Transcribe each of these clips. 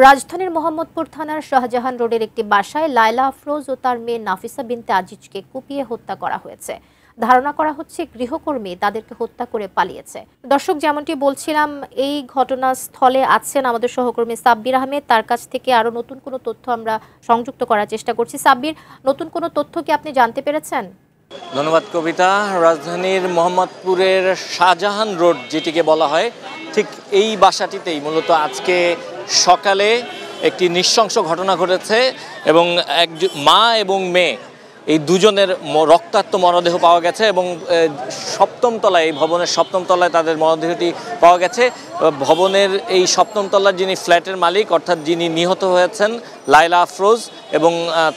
রাজধানীর মোহাম্মদপুর থানার শাহজাহান রোডের একটি বাসায় লায়লা আফরোজ ও তার মেয়ে নাফিসা বিনতে আজিজকে কুপিয়ে হত্যা করা হয়েছে। ধারণা করা হচ্ছে গৃহকর্মী তাদেরকে হত্যা করে পালিয়েছে। দর্শক, যেমনটি বলছিলাম, এই ঘটনাস্থলে আছেন আমাদের সহকর্মী সাব্বির আহমেদ। তার কাছ থেকে আরো নতুন কোনো তথ্য আমরা সংযুক্ত করার চেষ্টা করছি। সাব্বির, নতুন কোনো তথ্য কি আপনি জানতে পেরেছেন? ধন্যবাদ কবিতা। রাজধানীর মোহাম্মদপুরের শাহজাহান রোড যেটিকে বলা হয়, ঠিক এই বাসাটিতেই মূলত আজকে সকালে একটি নৃশংস ঘটনা ঘটেছে এবং মা এবং মেয়ে এই দুজনের রক্তাক্ত মরদেহ পাওয়া গেছে এবং সপ্তম তলায়, এই ভবনের সপ্তম তলায় তাদের মরদেহটি পাওয়া গেছে। ভবনের এই সপ্তম তলার যিনি ফ্ল্যাটের মালিক, অর্থাৎ যিনি নিহত হয়েছেন লায়লা আফরোজ এবং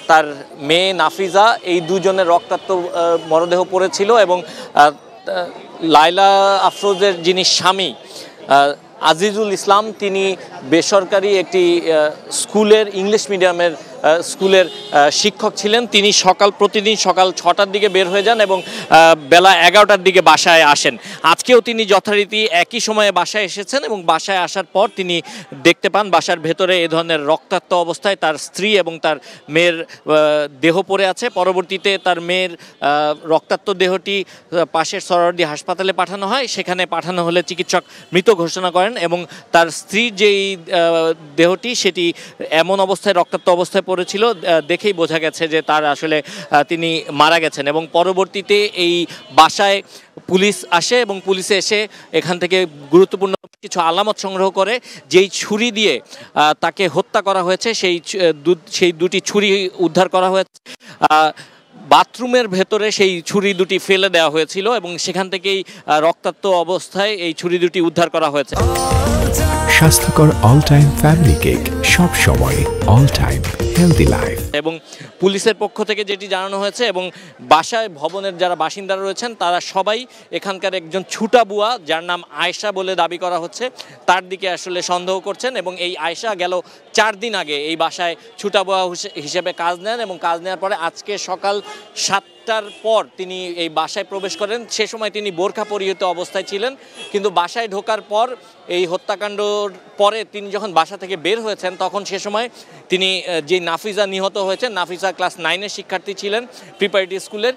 তার মেয়ে নাফিজা, এই দুজনের রক্তাক্ত মরদেহ পড়েছিল এবং লায়লা আফরোজের যিনি স্বামী আজিজুল ইসলাম, তিনি বেসরকারি একটি স্কুলের, ইংলিশ মিডিয়ামের স্কুলের শিক্ষক ছিলেন। তিনি প্রতিদিন সকাল 6টার দিকে বের হয়ে যান এবং বেলা 11টার দিকে বাসায় আসেন। আজকেও তিনি যথারীতি একই সময়ে বাসায় এসেছেন এবং বাসায় আসার পর তিনি দেখতে পান বাসার ভেতরে এ ধরনের রক্তাক্ত অবস্থায় তার স্ত্রী এবং তার মেয়ের দেহ পড়ে আছে। পরবর্তীতে তার মেয়ের রক্তাক্ত দেহটি পাশের সরোয়ার্দী হাসপাতালে পাঠানো হয়। সেখানে পাঠানো হলে চিকিৎসক মৃত ঘোষণা করেন এবং তার স্ত্রীর যেই দেহটি, সেটি এমন অবস্থায়, রক্তাক্ত অবস্থায় পড়েছিল, দেখেই বোঝা গেছে যে তার আসলে তিনি মারা গেছেন। এবং পরবর্তীতে এই বাসায় পুলিশ আসে এবং পুলিশে এসে এখান থেকে গুরুত্বপূর্ণ কিছু আলামত সংগ্রহ করে। যেই ছুরি দিয়ে তাকে হত্যা করা হয়েছে, সেই দুটি ছুরি উদ্ধার করা হয়েছে। বাথরুমের ভেতরে সেই ছুরি দুটি ফেলে দেওয়া হয়েছিল এবং সেখান থেকেই রক্তাক্ত অবস্থায় এই ছুরি দুটি উদ্ধার করা হয়েছে। স্বাস্থ্যকর অল টাইম ফ্যামিলি কেক, সব সময় অল টাইম হেলদি লাইফ। এবং পুলিশের পক্ষ থেকে যেটি জানানো হয়েছে, এবং বাসায় ভবনের যারা বাসিন্দারা রয়েছেন তারা সবাই এখানকার একজন ছুটা বুয়া, যার নাম আয়েশা বলে দাবি করা হচ্ছে, তার দিকে আসলে সন্দেহ করছেন। এবং এই আয়েশা গেল 4 দিন আগে এই বাসায় ছুটা বুয়া হিসেবে কাজ নেন এবং কাজ নেওয়ার পরে আজকে সকাল 7টার পর তিনি এই বাসায় প্রবেশ করেন। সে সময় তিনি বোরখা পরিহিত অবস্থায় ছিলেন, কিন্তু বাসায় ঢোকার পর এই হত্যাকাণ্ডর পরে তিনি যখন বাসা থেকে বের হয়েছেন, তখন সে সময় তিনি যে নাফিজা নিহত হয়েছেন, নাফিজা ক্লাস 9-এর শিক্ষার্থী ছিলেন প্রিপারেটরি স্কুলের।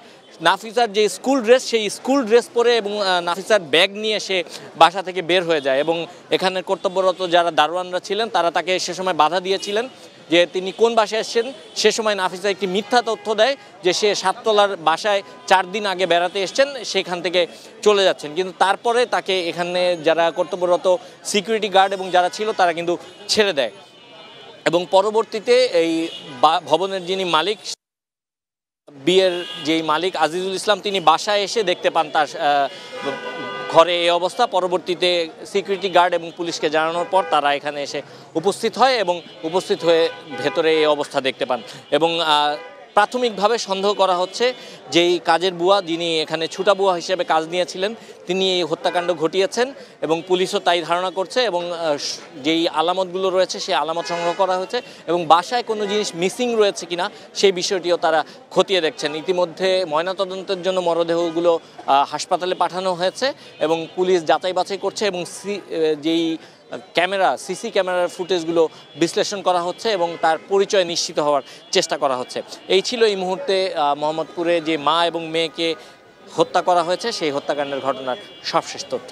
নাফিসার যে স্কুল ড্রেস, সেই স্কুল ড্রেস পরে এবং নাফিসার ব্যাগ নিয়ে সে বাসা থেকে বের হয়ে যায় এবং এখানে কর্তব্যরত যারা দারোয়ানরা ছিলেন তারা তাকে সে সময় বাধা দিয়েছিলেন যে তিনি কোন বাসায় এসেছেন। সে সময় নাফিসা একটি মিথ্যা তথ্য দেয় যে সে 7 তলার বাসায় 4 দিন আগে বেড়াতে এসেছেন, সেখান থেকে চলে যাচ্ছেন। কিন্তু তারপরে তাকে এখানে যারা কর্তব্যরত সিকিউরিটি গার্ড এবং যারা ছিল তারা কিন্তু ছেড়ে দেয়। এবং পরবর্তীতে এই ভবনের যিনি মালিক, বিয়ের যেই মালিক আজিজুল ইসলাম, তিনি বাসায় এসে দেখতে পান তার ঘরে এই অবস্থা। পরবর্তীতে সিকিউরিটি গার্ড এবং পুলিশকে জানানোর পর তারা এখানে এসে উপস্থিত হয় এবং উপস্থিত হয়ে ভেতরে এই অবস্থা দেখতে পান। এবং প্রাথমিকভাবে সন্দেহ করা হচ্ছে যেই কাজের বুয়া, যিনি এখানে ছুটা বুয়া হিসেবে কাজ নিয়েছিলেন, তিনি এই হত্যাকাণ্ড ঘটিয়েছেন এবং পুলিশও তাই ধারণা করছে। এবং যেই আলামতগুলো রয়েছে সেই আলামত সংগ্রহ করা হয়েছে এবং বাসায় কোনো জিনিস মিসিং রয়েছে কিনা সেই বিষয়টিও তারা খতিয়ে দেখছেন। ইতিমধ্যে ময়নাতদন্তের জন্য মরদেহগুলো হাসপাতালে পাঠানো হয়েছে এবং পুলিশ যাচাই বাছাই করছে এবং যেই সিসি ক্যামেরার ফুটেজগুলো বিশ্লেষণ করা হচ্ছে এবং তার পরিচয় নিশ্চিত হওয়ার চেষ্টা করা হচ্ছে। এই ছিল এই মুহূর্তে মোহাম্মদপুরে যে মা এবং মেয়েকে হত্যা করা হয়েছে সেই হত্যাকাণ্ডের ঘটনার সবশেষ তথ্য।